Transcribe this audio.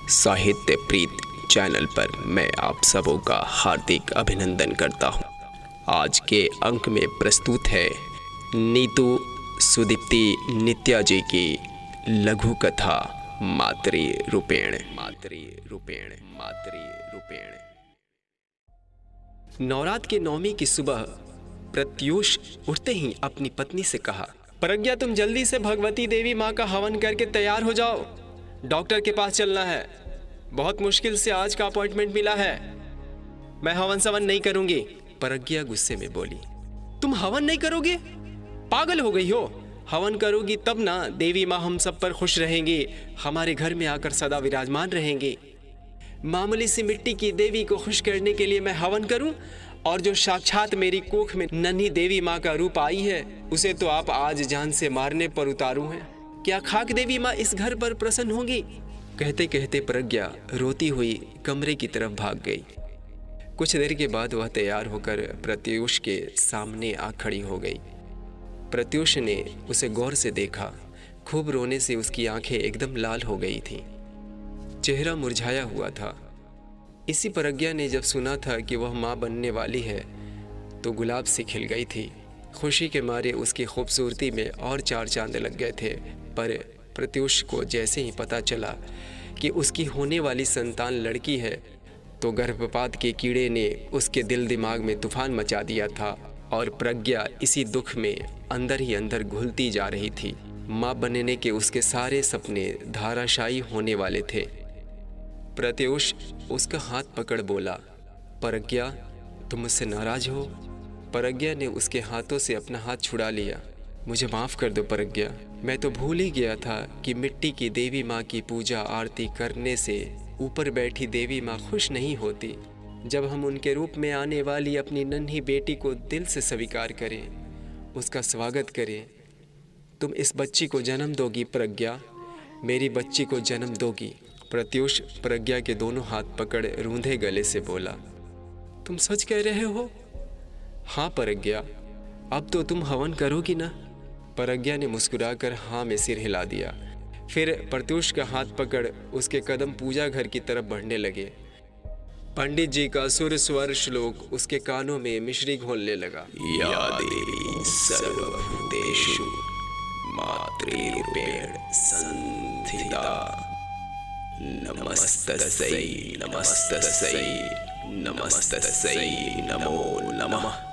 साहित्य प्रीत चैनल पर मैं आप सबों का हार्दिक अभिनंदन करता हूँ। आज के अंक में प्रस्तुत है नीतू सुदीप्ति नित्या जी की लघु कथा मातृरूपेण। नवरात्र के नवमी की सुबह प्रत्यूष उठते ही अपनी पत्नी से कहा, प्रज्ञा तुम जल्दी से भगवती देवी माँ का हवन करके तैयार हो जाओ, डॉक्टर के पास चलना है। बहुत मुश्किल से आज का अपॉइंटमेंट मिला है। मैं हवन सवन नहीं करूंगी। प्रज्ञा गुस्से में बोली, तुम हवन नहीं करोगे? पागल हो गई हो? हवन करोगी तब ना देवी माँ हम सब पर खुश रहेंगी, हमारे घर में आकर सदा विराजमान रहेंगी। मामूली सी मिट्टी की देवी को खुश करने के लिए मैं हवन करूं, और जो साक्षात मेरी कोख में नन्ही देवी माँ का रूप आई है उसे तो आप आज जान से मारने पर उतारू हैं। क्या खाक देवी माँ इस घर पर प्रसन्न होंगी? कहते कहते प्रज्ञा रोती हुई कमरे की तरफ भाग गई। कुछ देर के बाद वह तैयार होकर प्रत्यूष के सामने आ खड़ी हो गई। प्रत्यूष ने उसे गौर से देखा। खूब रोने से उसकी आंखें एकदम लाल हो गई थीं। चेहरा मुरझाया हुआ था। इसी प्रज्ञा ने जब सुना था कि वह माँ बनने वाली है तो गुलाब सी खिल गई थी। खुशी के मारे उसकी खूबसूरती में और चार चांद लग गए थे। पर प्रत्यूष को जैसे ही पता चला कि उसकी होने वाली संतान लड़की है तो गर्भपात के कीड़े ने उसके दिल दिमाग में तूफान मचा दिया था, और प्रज्ञा इसी दुख में अंदर ही अंदर घुलती जा रही थी। माँ बनने के उसके सारे सपने धाराशायी होने वाले थे। प्रत्यूष उसका हाथ पकड़ बोला, प्रज्ञा तुम मुझसे नाराज हो? प्रज्ञा ने उसके हाथों से अपना हाथ छुड़ा लिया। मुझे माफ़ कर दो प्रज्ञा, मैं तो भूल ही गया था कि मिट्टी की देवी माँ की पूजा आरती करने से ऊपर बैठी देवी माँ खुश नहीं होती। जब हम उनके रूप में आने वाली अपनी नन्ही बेटी को दिल से स्वीकार करें, उसका स्वागत करें, तुम इस बच्ची को जन्म दोगी प्रज्ञा, मेरी बच्ची को जन्म दोगी। प्रत्यूष प्रज्ञा के दोनों हाथ पकड़ रूंधे गले से बोला, तुम सच कह रहे हो? हाँ प्रज्ञा, अब तो तुम हवन करोगी ना? प्रज्ञा ने मुस्कुराकर हाँ में सिर हिला दिया। फिर प्रत्यूष का हाथ पकड़ उसके कदम पूजा घर की तरफ बढ़ने लगे। पंडित जी का सुर स्वर श्लोक उसके कानों में मिश्री घोलने लगा। या देवी सर्वभूतेषु मातृरूपेण संस्थिता, नमस्तस्यै नमस्तस्यै नमस्तस्यै नमो नमः।